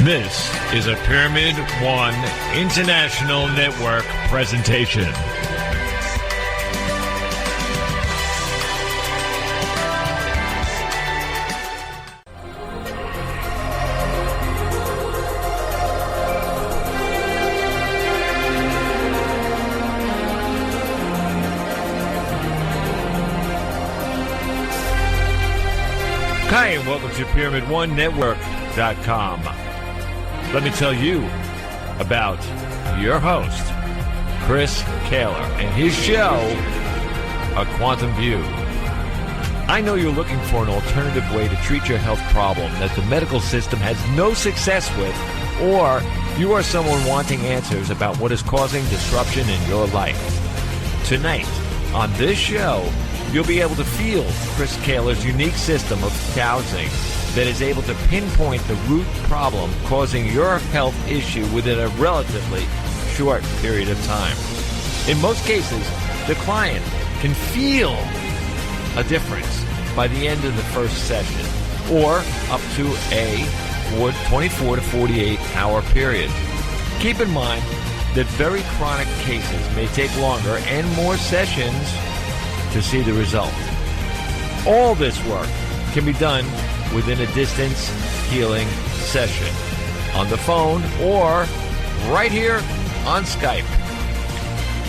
This is a Pyramid One International Network presentation. Hi, and welcome to PyramidOneNetwork.com. Let me tell you about your host, Chris Kehler, and his show, A Quantum View. I know you're looking for an alternative way to treat your health problem that the medical system has no success with, or you are someone wanting answers about what is causing disruption in your life. Tonight, on this show, you'll be able to feel Chris Kehler's unique system of dowsing that is able to pinpoint the root problem causing your health issue within a relatively short period of time. In most cases, the client can feel a difference by the end of the first session or up to a 24 to 48 hour period. Keep in mind that very chronic cases may take longer and more sessions to see the result. All this work can be done within a distance healing session, on the phone, or right here on Skype.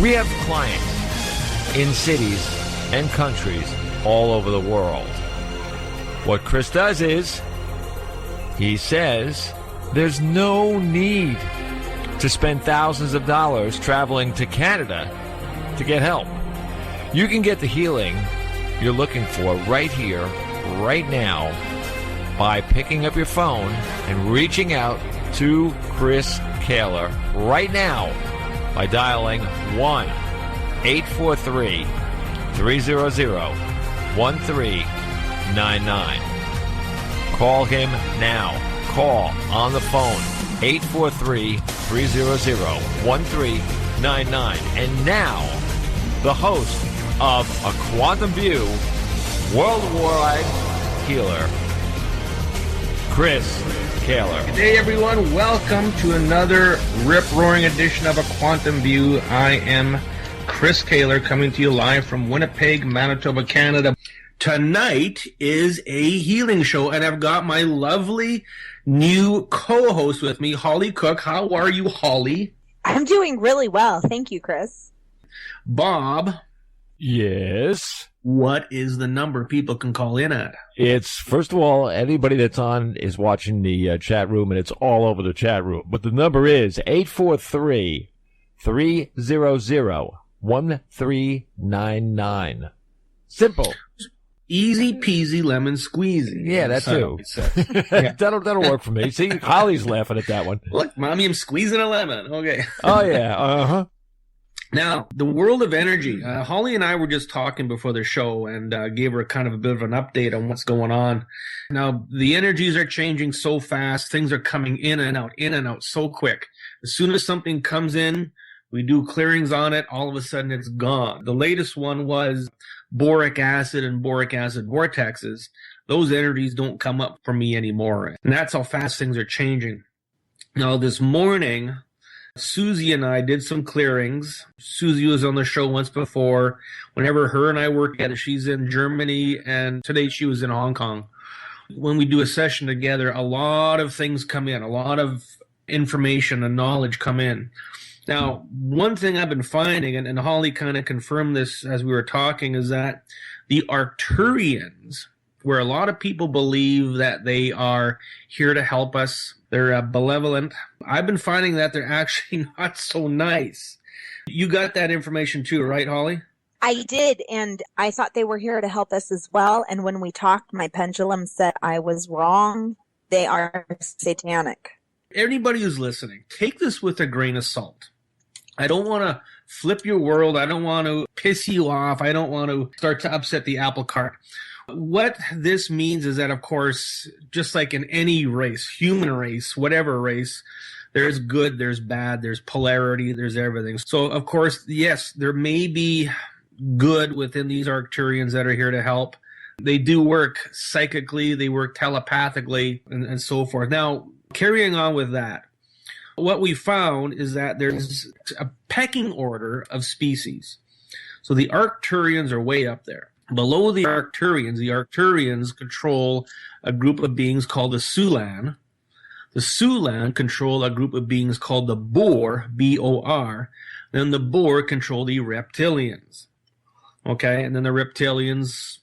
We have clients in cities and countries all over the world. What Chris does is, he says there's no need to spend thousands of dollars traveling to Canada to get help. You can get the healing you're looking for right here, right now, by picking up your phone and reaching out to Chris Kehler right now by dialing 1-843-300-1399. Call him now. Call on the phone, 843-300-1399. And now, the host of A Quantum View, worldwide healer, Chris Kehler. Good day, everyone. Welcome to another rip-roaring edition of A Quantum View. I am Chris Kehler, coming to you live from Winnipeg, Manitoba, Canada. Tonight is a healing show, and I've got my lovely new co-host with me, Holly Cook. How are you, Holly? I'm doing really well. Thank you, Chris. Bob. Yes? What is the number people can call in at? It's, first of all, anybody that's on is watching the chat room, and it's all over the chat room. But the number is 843-300-1399. Simple. Easy peasy lemon squeezy. Yeah, that too. Yeah. That'll work for me. See, Holly's laughing at that one. Look, Mommy, I'm squeezing a lemon. Okay. Oh, yeah. Uh-huh. Now, the world of energy. Holly and I were just talking before the show and gave her kind of a bit of an update on what's going on. Now, the energies are changing so fast. Things are coming in and out so quick. As soon as something comes in, we do clearings on it. All of a sudden, it's gone. The latest one was boric acid and boric acid vortexes. Those energies don't come up for me anymore. And that's how fast things are changing. Now, this morning, Susie and I did some clearings. Susie was on the show once before. Whenever her and I work together, she's in Germany, and today she was in Hong Kong. When we do a session together, a lot of things come in, a lot of information and knowledge come in. Now, one thing I've been finding, and Holly kind of confirmed this as we were talking, is that the Arcturians, where a lot of people believe that they are here to help us, they're malevolent. I've been finding that they're actually not so nice. You got that information too, right, Holly? I did, and I thought they were here to help us as well. And when we talked, my pendulum said I was wrong. They are satanic. Anybody who's listening, take this with a grain of salt. I don't want to flip your world. I don't want to piss you off. I don't want to start to upset the apple cart. What this means is that, of course, just like in any race, human race, whatever race, there's good, there's bad, there's polarity, there's everything. So, of course, yes, there may be good within these Arcturians that are here to help. They do work psychically, they work telepathically, and so forth. Now, Carrying on with that, what we found is that there's a pecking order of species. So the Arcturians are way up there. Below the Arcturians control a group of beings called the Sulan. The Sulan control a group of beings called the Boar, B-O-R. Then the Boar control the Reptilians. Okay, and then the Reptilians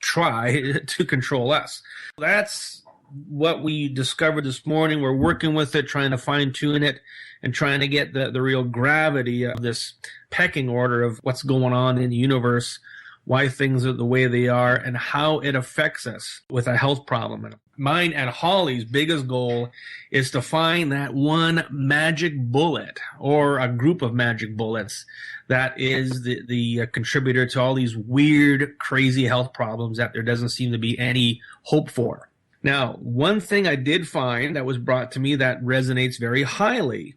try to control us. That's what we discovered this morning. We're working with it, trying to fine-tune it, and trying to get the real gravity of this pecking order of what's going on in the universe, why things are the way they are, and how it affects us with a health problem. And mine and Holly's biggest goal is to find that one magic bullet, or a group of magic bullets, that is the contributor to all these weird, crazy health problems that there doesn't seem to be any hope for. Now, one thing I did find that was brought to me that resonates very highly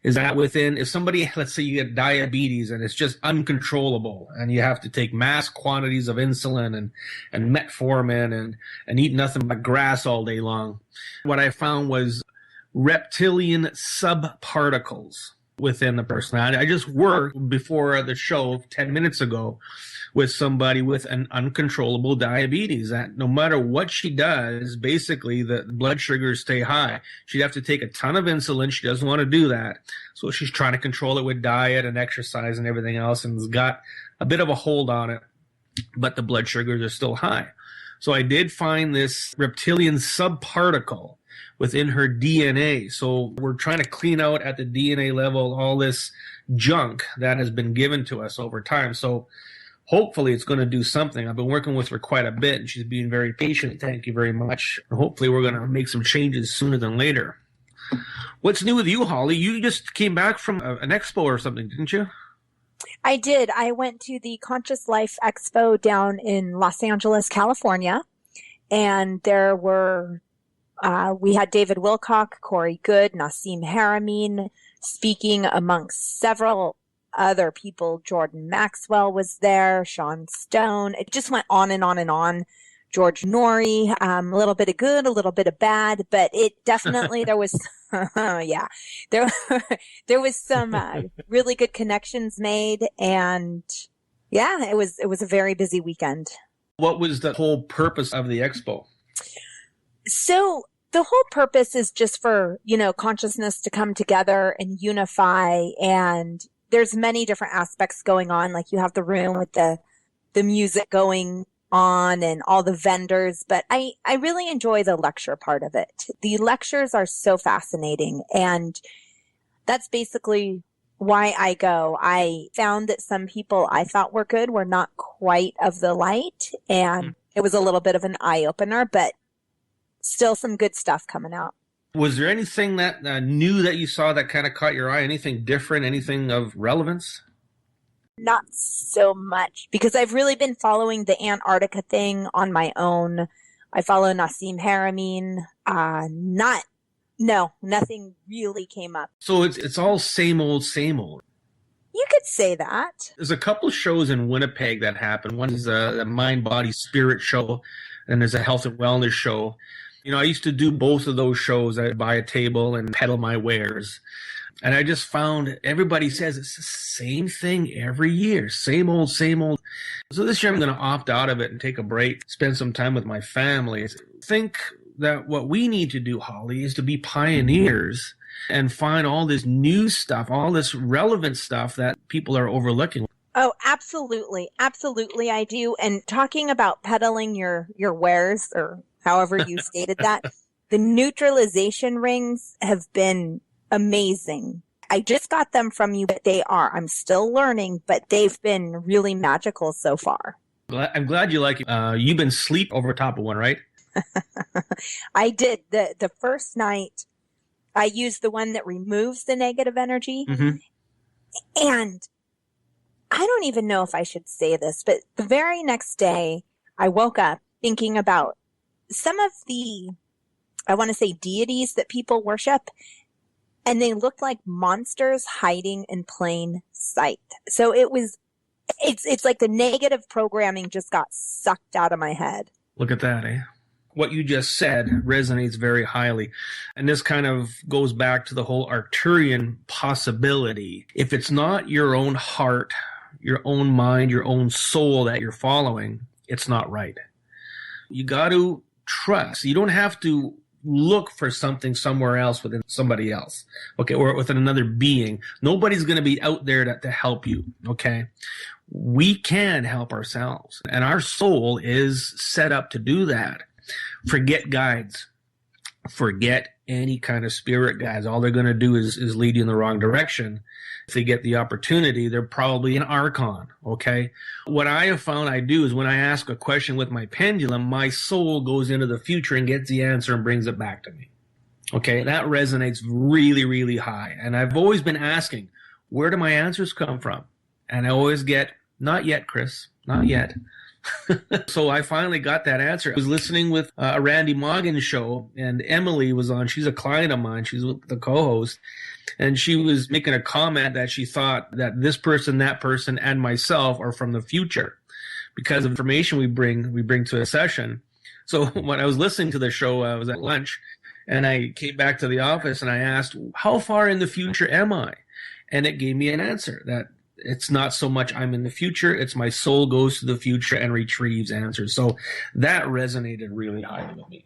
is that if somebody, let's say you get diabetes and it's just uncontrollable and you have to take mass quantities of insulin and metformin and eat nothing but grass all day long, what I found was reptilian subparticles within the person. I just worked before the show 10 minutes ago with somebody with an uncontrollable diabetes that no matter what she does, basically the blood sugars stay high. She'd have to take a ton of insulin. She doesn't want to do that. So she's trying to control it with diet and exercise and everything else, and has got a bit of a hold on it, but the blood sugars are still high. So I did find this reptilian subparticle within her DNA. So we're trying to clean out at the DNA level all this junk that has been given to us over time. So hopefully it's going to do something. I've been working with her quite a bit, and she's being very patient. Thank you very much. Hopefully we're going to make some changes sooner than later. What's new with you, Holly? You just came back from an expo or something, didn't you? I did. I went to the Conscious Life Expo down in Los Angeles, California, and there were we had David Wilcock, Corey Good, Nassim Haramein speaking amongst several other people. Jordan Maxwell was there, Sean Stone. It just went on and on and on. George Norrie, a little bit of good, a little bit of bad, but it definitely, there was, yeah, there was some really good connections made, and yeah, it was a very busy weekend. What was the whole purpose of the expo? So the whole purpose is just for, consciousness to come together and unify, and there's many different aspects going on. Like you have the room with the music going on and all the vendors, but I really enjoy the lecture part of it. The lectures are so fascinating, and that's basically why I go. I found that some people I thought were good were not quite of the light, and it was a little bit of an eye-opener, but still some good stuff coming out. Was there anything that new that you saw that kind of caught your eye? Anything different? Anything of relevance? Not so much, because I've really been following the Antarctica thing on my own. I follow Nassim Haramein. Nothing really came up. So it's all same old, same old. You could say that. There's a couple shows in Winnipeg that happen. One is a mind, body, spirit show, and there's a health and wellness show. I used to do both of those shows. I'd buy a table and peddle my wares. And I just found everybody says it's the same thing every year. Same old, same old. So this year I'm going to opt out of it and take a break, spend some time with my family. I think that what we need to do, Holly, is to be pioneers and find all this new stuff, all this relevant stuff that people are overlooking. Oh, absolutely. Absolutely, I do. And talking about peddling your wares, or however you stated that, the neutralization rings have been amazing. I just got them from you, but I'm still learning, but they've been really magical so far. I'm glad you like it. You've been asleep over top of one, right? I did. The first night, I used the one that removes the negative energy. Mm-hmm. And I don't even know if I should say this, but the very next day, I woke up thinking about some of the, I want to say, deities that people worship. And they looked like monsters hiding in plain sight. So it's like the negative programming just got sucked out of my head. Look at that, eh? what you just said resonates very highly. And this kind of goes back to the whole Arcturian possibility. If it's not your own heart, your own mind, your own soul that you're following, it's not right. You got to trust. You don't have to look for something somewhere else within somebody else, okay, or within another being. Nobody's going to be out there to help you, okay? We can help ourselves, and our soul is set up to do that. Forget guides. Forget any kind of spirit guides. All they're going to do is lead you in the wrong direction. If they get the opportunity, they're probably an archon, okay? What I have found I do is when I ask a question with my pendulum, my soul goes into the future and gets the answer and brings it back to me. Okay, that resonates really, really high. And I've always been asking, where do my answers come from? And I always get, not yet, Chris, not yet. So I finally got that answer. I was listening with a Randy Morgan show, and Emily was on. She's a client of mine. She's the co-host. And she was making a comment that she thought that this person, that person, and myself are from the future because of information we bring to a session. So when I was listening to the show, I was at lunch, and I came back to the office, and I asked, how far in the future am I? And it gave me an answer that it's not so much I'm in the future, it's my soul goes to the future and retrieves answers. So that resonated really highly with me.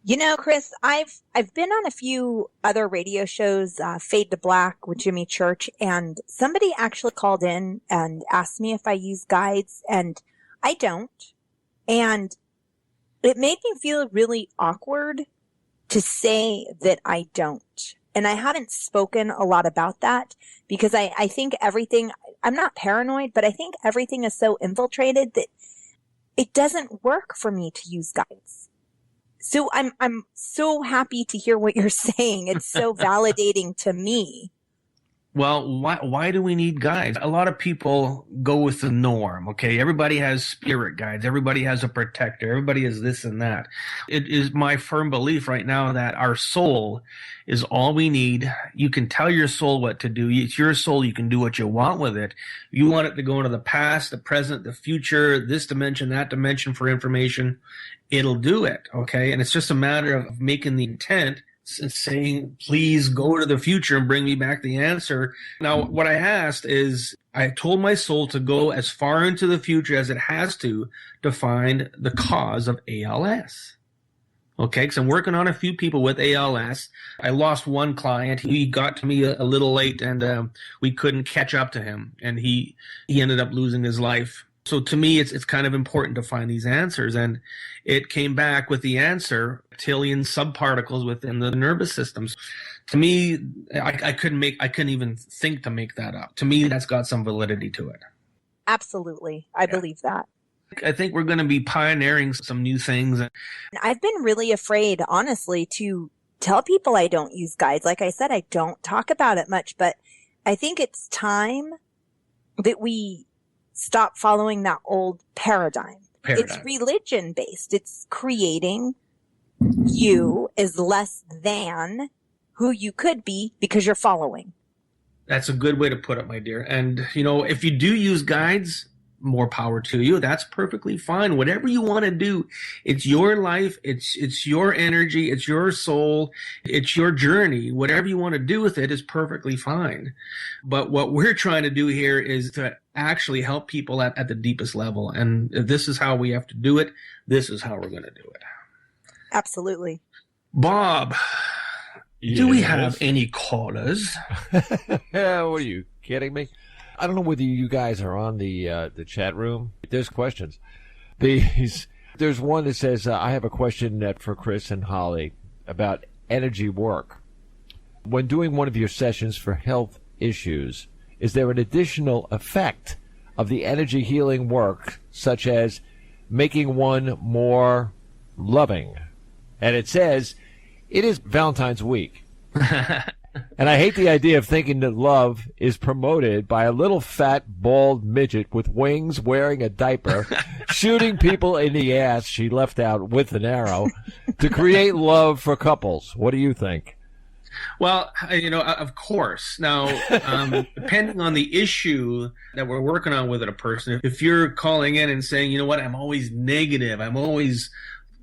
You know, Chris, I've been on a few other radio shows, Fade to Black with Jimmy Church, and somebody actually called in and asked me if I use guides, and I don't. And it made me feel really awkward to say that I don't. And I haven't spoken a lot about that because I think everything, I'm not paranoid, but I think everything is so infiltrated that it doesn't work for me to use guides. So I'm so happy to hear what you're saying. It's so validating to me. Well, why do we need guides? A lot of people go with the norm, okay? Everybody has spirit guides. Everybody has a protector. Everybody has this and that. It is my firm belief right now that our soul is all we need. You can tell your soul what to do. It's your soul. You can do what you want with it. You want it to go into the past, the present, the future, this dimension, that dimension for information. It'll do it, okay? And it's just a matter of making the intent, saying, please go to the future and bring me back the answer. Now, what I asked is, I told my soul to go as far into the future as it has to find the cause of ALS. Okay, because I'm working on a few people with ALS. I lost one client. He got to me a little late, and we couldn't catch up to him, and he ended up losing his life. So to me, it's kind of important to find these answers. And it came back with the answer, reptilian subparticles within the nervous systems. To me, I couldn't even think to make that up. To me, that's got some validity to it. Absolutely. I believe that. I think we're going to be pioneering some new things. I've been really afraid, honestly, to tell people I don't use guides. Like I said, I don't talk about it much, but I think it's time that we stop following that old paradigm. It's religion based. It's creating you as less than who you could be because you're following. That's a good way to put it, my dear. And, you know, if you do use guides, more power to you. That's perfectly fine. Whatever you want to do, it's your life. It's your energy. It's your soul. It's your journey. Whatever you want to do with it is perfectly fine. But what we're trying to do here is to actually help people at the deepest level. And if this is how we have to do it, this is how we're going to do it. Absolutely. Bob, do we have any callers? What are you kidding me? I don't know whether you guys are on the chat room. There's questions. There's one that says, I have a question for Chris and Holly about energy work. When doing one of your sessions for health issues, is there an additional effect of the energy healing work, such as making one more loving? And it says, it is Valentine's week. And I hate the idea of thinking that love is promoted by a little fat, bald midget with wings wearing a diaper, shooting people in the ass she left out with an arrow to create love for couples. What do you think? Well, you know, of course. Now, depending on the issue that we're working on with a person, if you're calling in and saying, you know what, I'm always negative, I'm always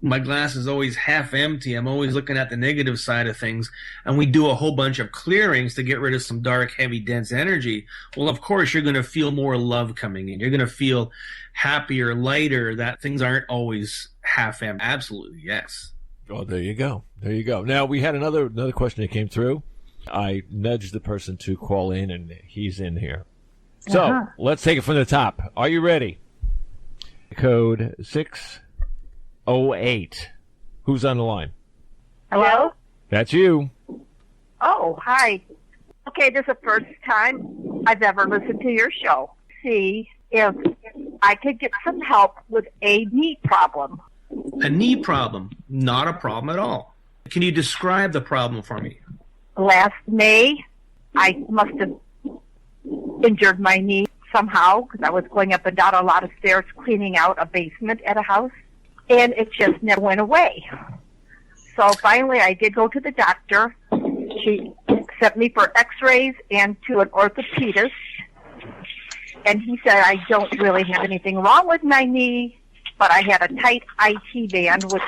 my glass is always half empty. I'm always looking at the negative side of things. And we do a whole bunch of clearings to get rid of some dark, heavy, dense energy. Well, of course, you're going to feel more love coming in. You're going to feel happier, lighter, that things aren't always half empty. Absolutely, yes. Oh, there you go. There you go. Now, we had another question that came through. I nudged the person to call in, and he's in here. So let's take it from the top. Are you ready? Code 608. Who's on the line? Hello? That's you. Oh, hi. Okay, this is the first time I've ever listened to your show. See if I could get some help with a knee problem. A knee problem, not a problem at all. Can you describe the problem for me? Last May, I must have injured my knee somehow because I was going up and down a lot of stairs cleaning out a basement at a house, and it just never went away. So finally I did go to the doctor. She sent me for x-rays and to an orthopedist, and he said I don't really have anything wrong with my knee, but I had a tight IT band, which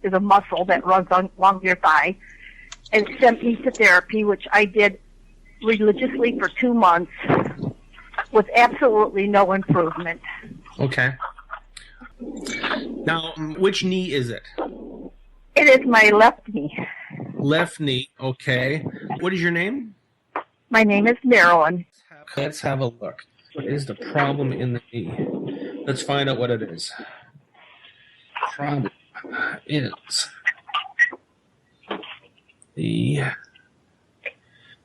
is a muscle that runs along your thigh, and sent me to therapy, which I did religiously for 2 months with absolutely no improvement. Okay. Now, which knee is it? It is my left knee. Left knee, okay. What is your name? My name is Marilyn. Let's have a look. What is the problem in the knee? Let's find out what it is. Problem is the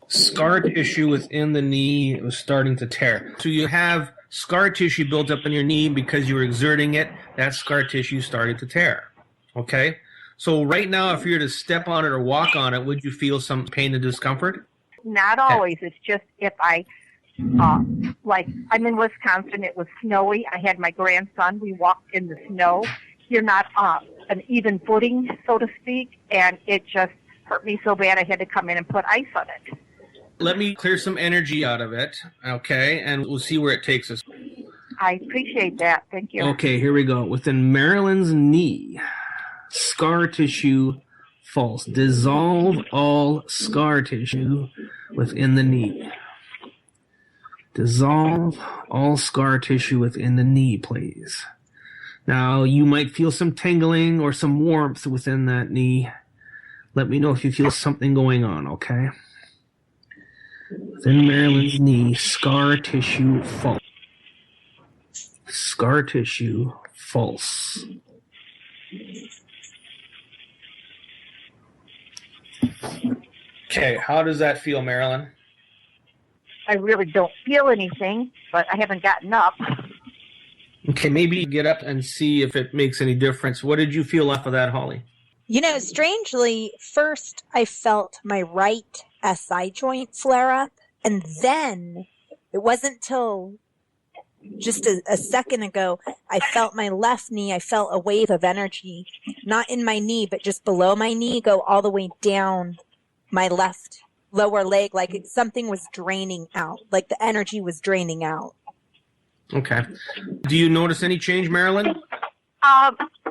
scar tissue within the knee was starting to tear. So you have scar tissue built up in your knee because you were exerting it. That scar tissue started to tear. Okay? So right now, if you were to step on it or walk on it, would you feel some pain and discomfort? Not always. It's just if I, like, I'm in Wisconsin. It was snowy. I had my grandson. We walked in the snow. You're not an even footing, so to speak, and it just hurt me so bad I had to come in and put ice on it. Let me clear some energy out of it, okay? And we'll see where it takes us. I appreciate that. Thank you. Okay, here we go. Within Marilyn's knee, scar tissue false. Dissolve all scar tissue within the knee. Dissolve all scar tissue within the knee, please. Now, you might feel some tingling or some warmth within that knee. Let me know if you feel something going on, okay? Within Marilyn's knee, scar tissue false. Scar tissue false. Okay, how does that feel, Marilyn? I really don't feel anything, but I haven't gotten up. Okay, maybe get up and see if it makes any difference. What did you feel off of that, Holly? You know, strangely, first I felt my right SI joint flare up, and then it wasn't till just a second ago I felt my left knee. I felt a wave of energy, not in my knee, but just below my knee, go all the way down my left lower leg, like something was draining out, like the energy was draining out. Okay. Do you notice any change, Marilyn?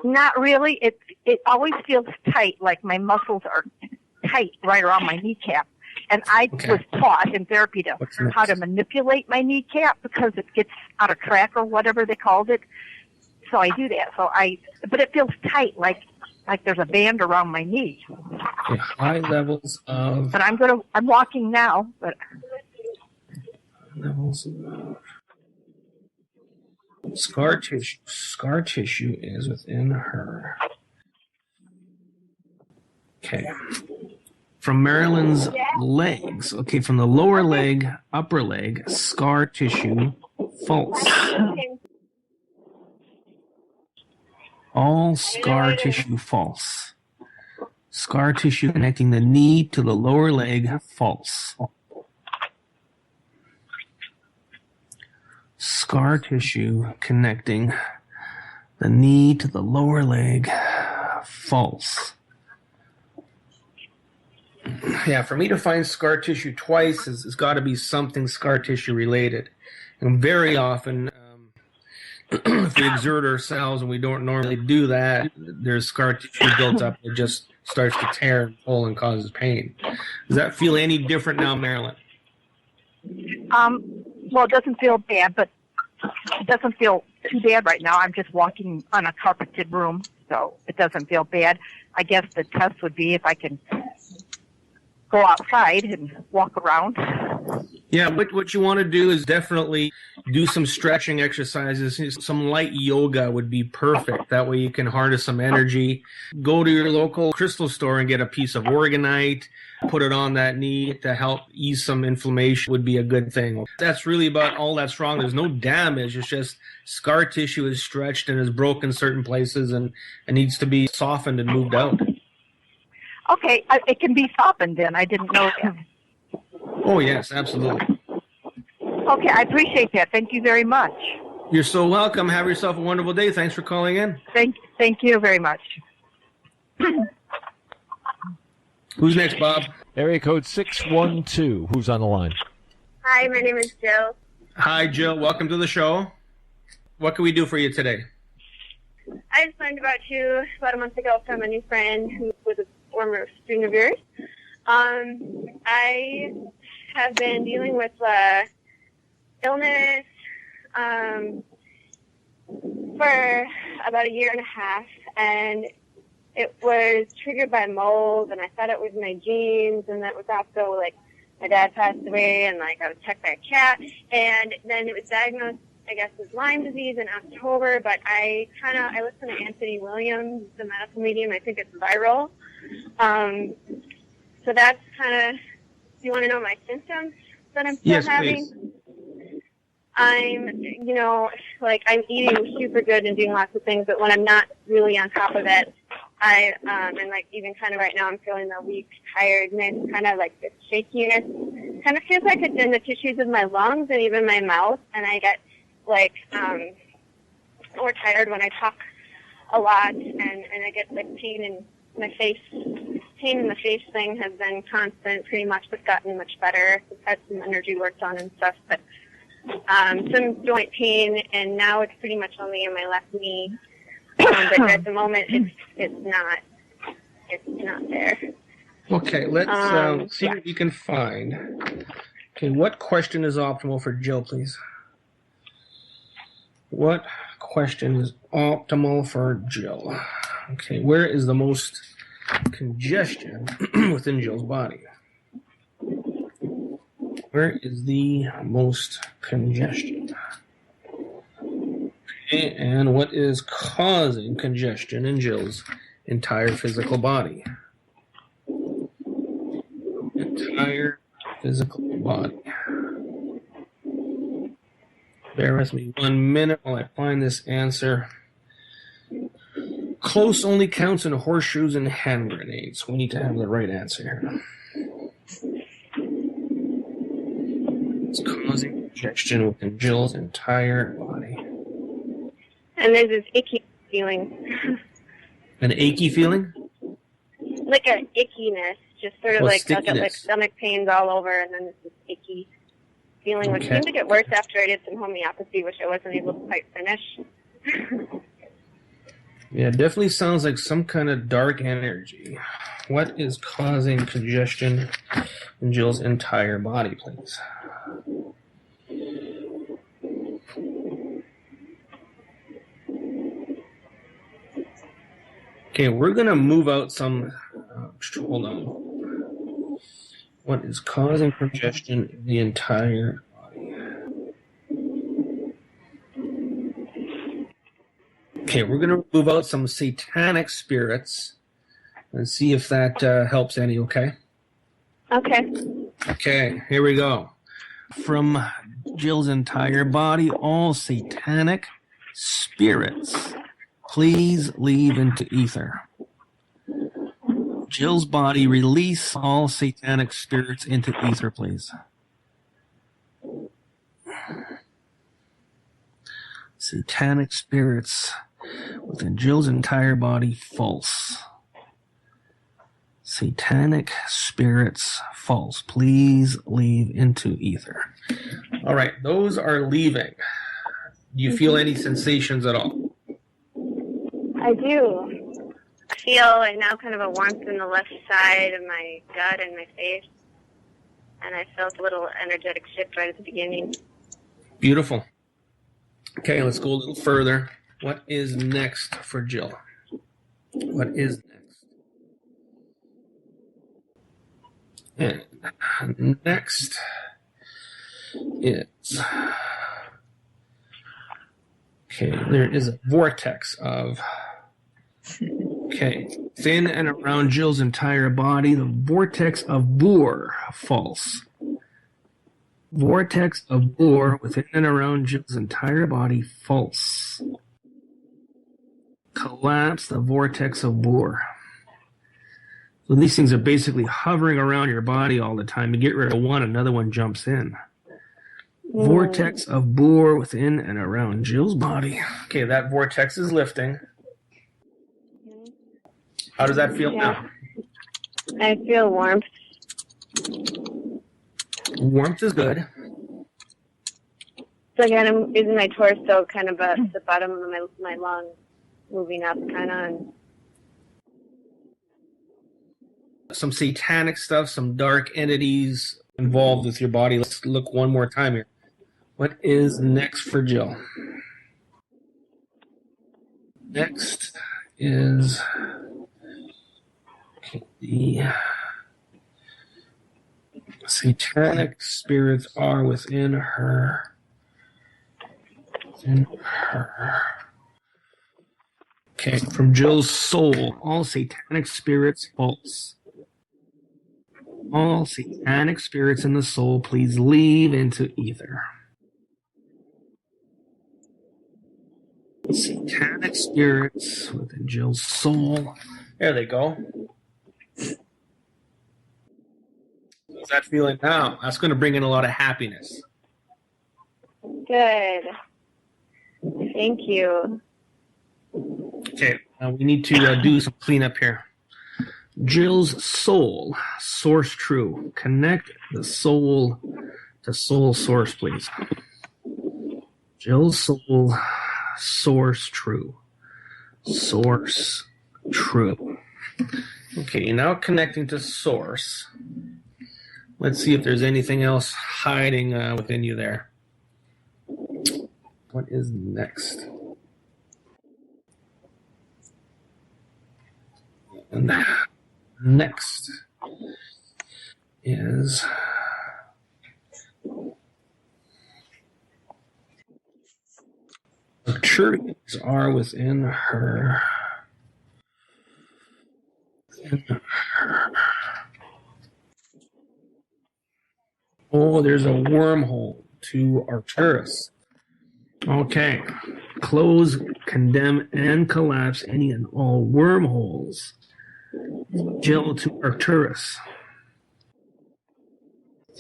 Not really. It always feels tight, like my muscles are tight right around my kneecap. And I was taught in therapy how to manipulate my kneecap because it gets out of track or whatever they called it. So I do that. But it feels tight, like there's a band around my knee. Okay. High levels of. But I'm walking now. But levels of scar tissue. Scar tissue is within her. Okay. From Marilyn's legs, okay, from the lower leg, upper leg, scar tissue, false. All scar tissue, false. Scar tissue connecting the knee to the lower leg, false. Scar tissue connecting the knee to the lower leg, false. Yeah, for me to find scar tissue twice has got to be something scar tissue related. And very often, if we exert ourselves and we don't normally do that, there's scar tissue built up that just starts to tear and pull and causes pain. Does that feel any different now, Marilyn? Well, it doesn't feel bad, but it doesn't feel too bad right now. I'm just walking on a carpeted room, so it doesn't feel bad. I guess the test would be if I can go outside and walk around. Yeah, what you want to do is definitely do some stretching exercises. Some light yoga would be perfect. That way you can harness some energy. Go to your local crystal store and get a piece of organite. Put it on that knee to help ease some inflammation would be a good thing. That's really about all that's wrong. There's no damage. It's just scar tissue is stretched and is broken certain places and needs to be softened and moved out. Okay, it can be softened then. I didn't know that. Oh, yes, absolutely. Okay, I appreciate that. Thank you very much. You're so welcome. Have yourself a wonderful day. Thanks for calling in. Thank you very much. Who's next, Bob? Area code 612. Who's on the line? Hi, my name is Jill. Hi, Jill. Welcome to the show. What can we do for you today? I just learned about you about a month ago from a new friend who was a former student of yours. I have been dealing with illness for about a year and a half, and it was triggered by mold, and I thought it was my genes, and that was also, like, my dad passed away, and, like, I was attacked by a cat, and then it was diagnosed, I guess, with Lyme disease in October, but I listened to Anthony Williams, the medical medium. I think it's viral. So that's kind of, do you want to know my symptoms that I'm still having? Please. I'm eating super good and doing lots of things, but when I'm not really on top of it, and like even kind of right now, I'm feeling a weak tiredness, kind of like this shakiness. Kind of feels like it's in the tissues of my lungs and even my mouth, and I get like more tired when I talk a lot, and I get like pain in my face. Pain in the face thing has been constant, pretty much, but gotten much better. I've had some energy work done and stuff, but some joint pain, and now it's pretty much only in my left knee. But at the moment, it's not there. Okay, let's see what you can find. Okay, what question is optimal for Jill, please? What question is optimal for Jill? Okay, where is the most congestion within Jill's body? Where is the most congestion? Okay, and what is causing congestion in Jill's entire physical body? Entire physical body. Bear with me 1 minute while I find this answer. Close only counts in horseshoes and hand grenades. We need to have the right answer here. It's causing congestion within Jill's entire body. And there's this icky feeling. An achy feeling? Like an ickiness, just sort of like I got like stickiness. stomach pains all over, and then this icky feeling, which seemed to get worse after I did some homeopathy, which I wasn't able to quite finish. Yeah, it definitely sounds like some kind of dark energy. What is causing congestion in Jill's entire body, please? Okay, we're going to move out some... hold on. What is causing congestion in the entire body? Okay, we're going to move out some satanic spirits and see if that helps any, okay? Okay. Okay, here we go. From Jill's entire body, all satanic spirits, please leave into ether. Jill's body, release all satanic spirits into ether, please. Satanic spirits within Jill's entire body, false. Satanic spirits, false. Please leave into ether. All right, those are leaving. you feel any sensations at all? I do. I feel right now kind of a warmth in the left side of my gut and my face. And I felt a little energetic shift right at the beginning. Beautiful. Okay, let's go a little further. What is next for Jill? What is next? And next is, okay, there is a vortex of, okay, within and around Jill's entire body, the vortex of Bohr, false. Vortex of Bohr within and around Jill's entire body, false. Collapse the vortex of Bohr. So these things are basically hovering around your body all the time. You get rid of one, another one jumps in. Vortex of Bohr within and around Jill's body. Okay, that vortex is lifting. How does that feel now? I feel warmth. Warmth is good. So again, I'm using my torso kind of at the bottom of my lung, moving up kind of. And some satanic stuff, some dark entities involved with your body. Let's look one more time here. What is next for Jill? Next is the satanic spirits are within her. Within her. Okay, from Jill's soul, all satanic spirits false. All satanic spirits in the soul, please leave into ether. Satanic spirits within Jill's soul. There they go. How's that feeling now? That's going to bring in a lot of happiness. good. Thank you. Okay, we need to do some cleanup here. Jill's soul, source true. Connect the soul to soul source, please. Jill's soul, source true. Source true. Okay, now connecting to source. Let's see if there's anything else hiding within you there. What is next? And next is maturities are within her. Oh, there's a wormhole to Arcturus. Okay. Close, condemn, and collapse any and all wormholes. Jill to Arcturus.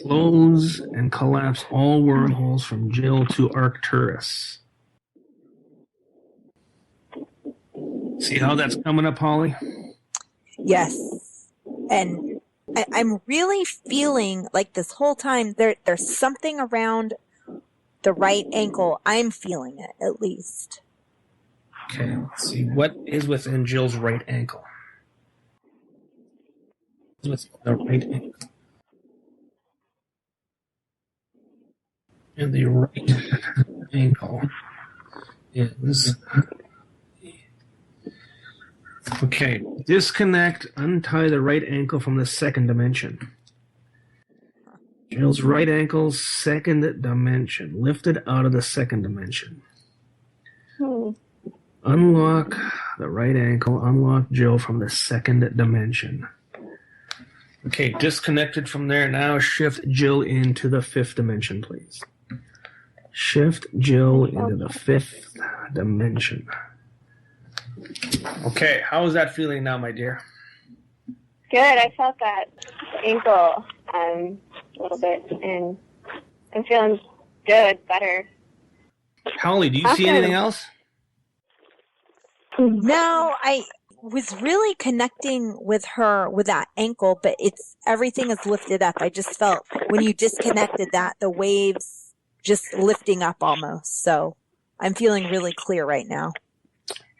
Close and collapse all wormholes from Jill to Arcturus. See how that's coming up, Holly? Yes. And I'm really feeling like this whole time there's something around the right ankle. I'm feeling it, at least. Okay, let's see. What is within Jill's right ankle? What's the right ankle? And the right ankle is... Okay, disconnect, untie the right ankle from the second dimension. Jill's right ankle, second dimension. Lift it out of the second dimension. Unlock the right ankle, unlock Jill from the second dimension. Okay, disconnected from there. Now shift Jill into the fifth dimension, please. Shift Jill into the fifth dimension. Okay, how is that feeling now, my dear? Good. I felt that ankle a little bit, and I'm feeling good, better. Holly, do you see anything else? No, I was really connecting with her with that ankle, but everything is lifted up. I just felt when you disconnected that, the waves just lifting up almost. So I'm feeling really clear right now.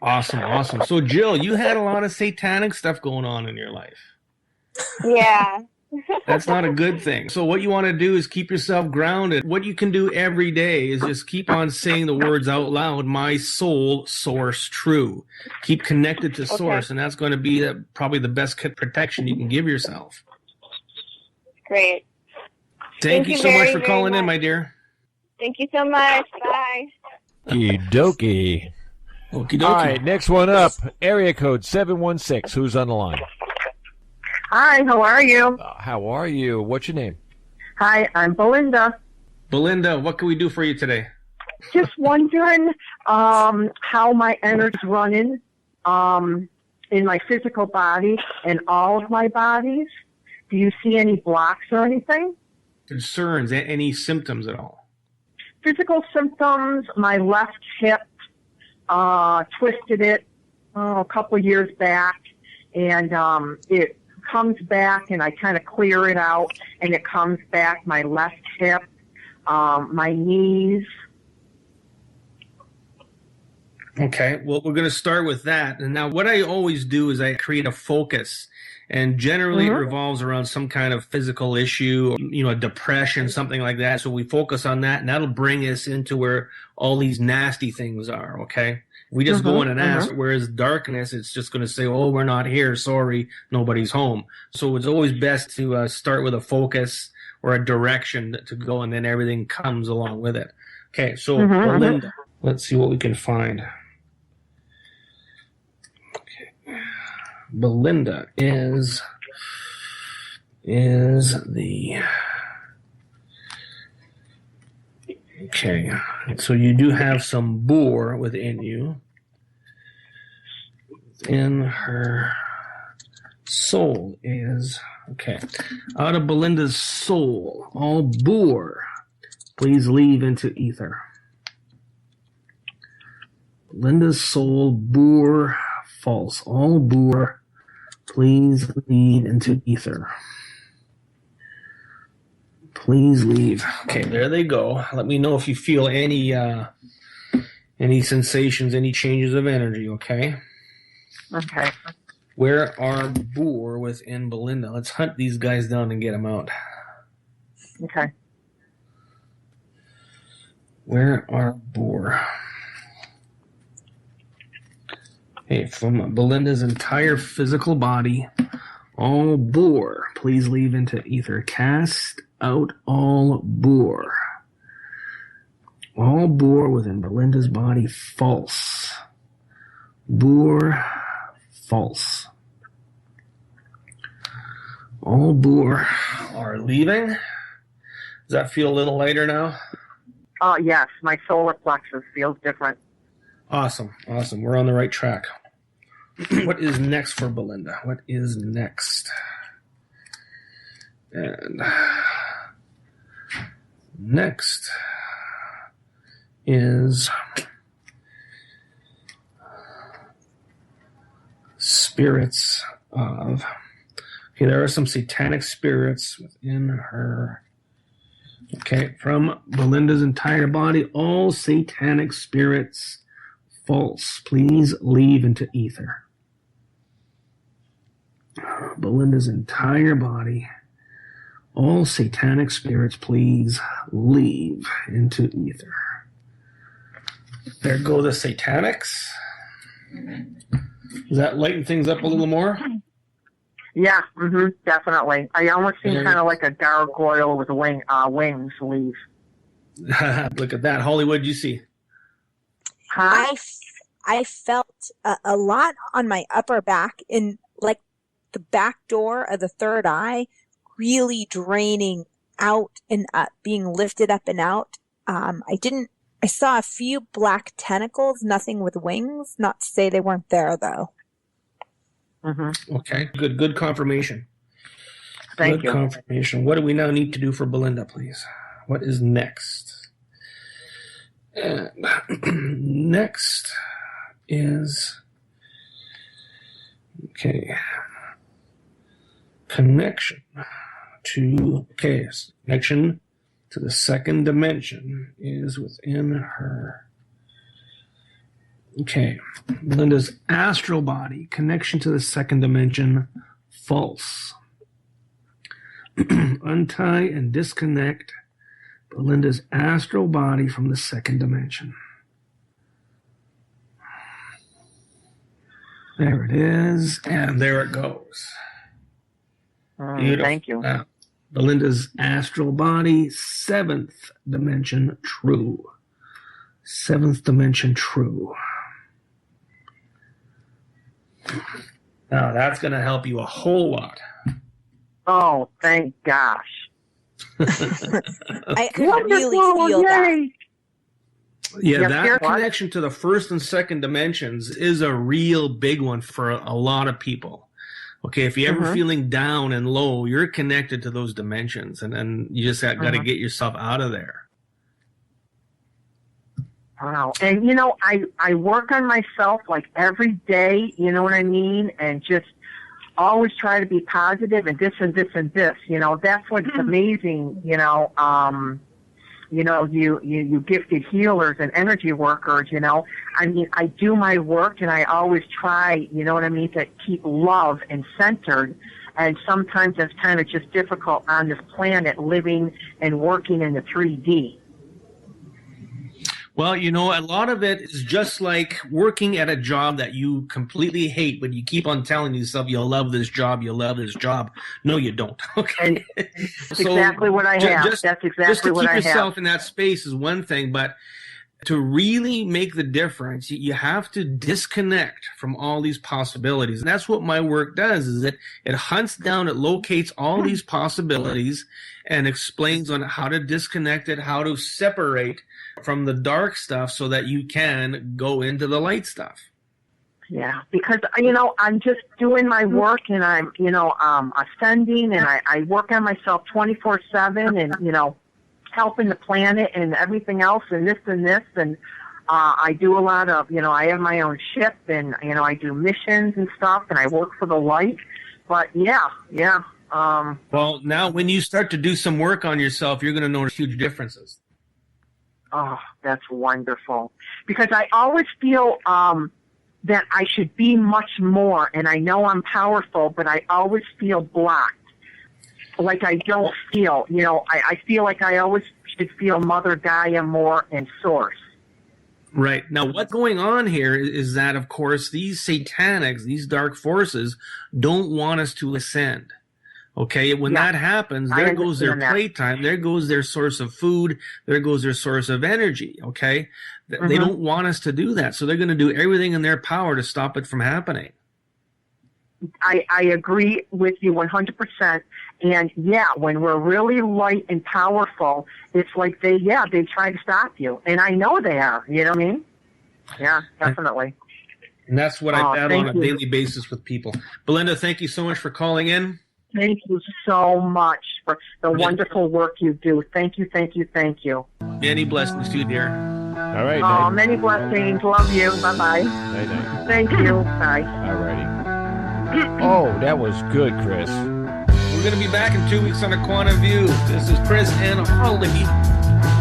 Awesome, awesome. So, Jill, you had a lot of satanic stuff going on in your life. Yeah. That's not a good thing. So what you want to do is keep yourself grounded. What you can do every day is just keep on saying the words out loud, my soul, source, true. Keep connected to source, and that's going to be probably the best protection you can give yourself. Great. Thank you so much for calling in, my dear. Thank you so much. Bye. Okie dokie. Okie dokie. All right, next one up, area code 716. Who's on the line? Hi, how are you? How are you? What's your name? Hi, I'm Belinda. Belinda, what can we do for you today? Just wondering how my energy's running in my physical body and all of my bodies. Do you see any blocks or anything? Concerns, any symptoms at all? Physical symptoms, my left hip, twisted it a couple of years back, and it comes back, and I kind of clear it out, and it comes back, my left hip, my knees. Okay, well, we're going to start with that. And now what I always do is I create a focus, and generally it revolves around some kind of physical issue, a depression, something like that. So we focus on that, and that'll bring us into where all these nasty things are, okay? We just go in and ask, whereas darkness, it's just going to say, oh, we're not here. Sorry, nobody's home. So it's always best to start with a focus or a direction to go, and then everything comes along with it. Okay, so Belinda, let's see what we can find. Okay. Belinda is the... Okay, so you do have some boar within you. In her soul is, okay, out of Belinda's soul, all boar, please leave into ether. Belinda's soul, boar, false. All boar, please leave into ether. Please leave. Okay, there they go. Let me know if you feel any sensations, any changes of energy, okay? Okay. Where are boar within Belinda? Let's hunt these guys down and get them out. Okay. Where are boar? Okay, from Belinda's entire physical body, all boar, please leave into ether. Cast out all boar. All boar within Belinda's body, false. Boar, false. All boar are leaving. Does that feel a little lighter now? Yes, my solar plexus feels different. Awesome, awesome. We're on the right track. What is next for Belinda? What is next? And next is spirits of... Okay, there are some satanic spirits within her. Okay, from Belinda's entire body, all satanic spirits, false. Please leave into ether. Belinda's entire body, all satanic spirits, please leave into ether. There go the satanics. Does that lighten things up a little more? Yeah, definitely. I almost see kind of like a gargoyle with wings leave. Look at that. Hollywood, you see? Huh? I felt a lot on my upper back, in like the back door of the third eye, really draining out and being lifted up and out. I saw a few black tentacles, nothing with wings. Not to say they weren't there, though. Okay, good confirmation. Thank you. Good confirmation. What do we now need to do for Belinda, please? What is next? And next is, okay, connection to the second dimension is within her Okay. Belinda's astral body, connection to the second dimension, false. Untie and disconnect Belinda's astral body from the second dimension. There it is, and there it goes. Beautiful. Thank you. Belinda's astral body, seventh dimension, true. Seventh dimension, true. Now that's going to help you a whole lot. Oh, thank gosh. I really feel that. Yeah, Yep, that connection to the first and second dimensions is a real big one for a lot of people. Okay, if you're ever feeling down and low, you're connected to those dimensions, and you just got to get yourself out of there. Wow. And, you know, I work on myself like every day, you know what I mean? And just always try to be positive and this and this and this. You know, that's what's amazing, you know, you gifted healers and energy workers, you know. I mean, I do my work and I always try, you know what I mean, to keep love and centered. And sometimes it's kind of just difficult on this planet living and working in the 3D. Well, you know, a lot of it is just like working at a job that you completely hate, but you keep on telling yourself you'll love this job, you'll love this job. No, you don't. Okay. That's exactly what I have. That's exactly what I have. Just to keep yourself in that space is one thing, but to really make the difference, you have to disconnect from all these possibilities. And that's what my work does, is it hunts down, it locates all these possibilities and explains on how to disconnect it, how to separate from the dark stuff so that you can go into the light stuff. Yeah, because, you know, I'm just doing my work and I'm, you know, ascending and I work on myself 24/7 and, you know, helping the planet and everything else and this and I do a lot of, you know, I have my own ship and, you know, I do missions and stuff and I work for the light. But yeah. Well, now when you start to do some work on yourself, you're going to notice huge differences. Oh, that's wonderful. Because I always feel that I should be much more, and I know I'm powerful, but I always feel blocked. Like I don't feel, you know, I feel like I always should feel Mother Gaia more and Source. Right. Now, what's going on here is that, of course, these satanics, these dark forces, don't want us to ascend. Okay, when that happens, there goes their playtime, there goes their source of food, there goes their source of energy, okay? They don't want us to do that, so they're going to do everything in their power to stop it from happening. I agree with you 100%. And, yeah, when we're really light and powerful, it's like they try to stop you. And I know they are, you know what I mean? Yeah, definitely. And that's what I battle on a daily basis with people. Belinda, thank you so much for calling in. Thank you so much for the wonderful work you do. Thank you. Many blessings to you, dear. All right. Oh, many blessings. Love you. Bye-bye. Night. Thank you. Bye. All righty. Oh, that was good, Chris. We're going to be back in 2 weeks on A Quantum View. This is Chris and Holly.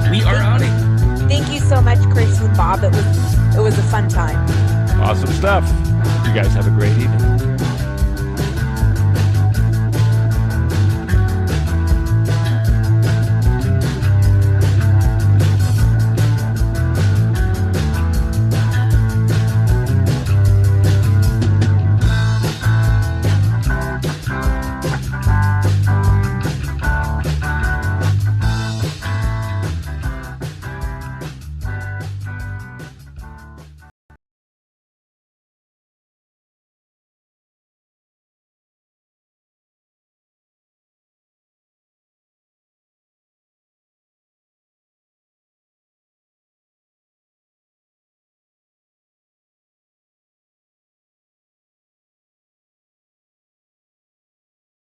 We are out of here. Thank you so much, Chris and Bob. It was a fun time. Awesome stuff. You guys have a great evening.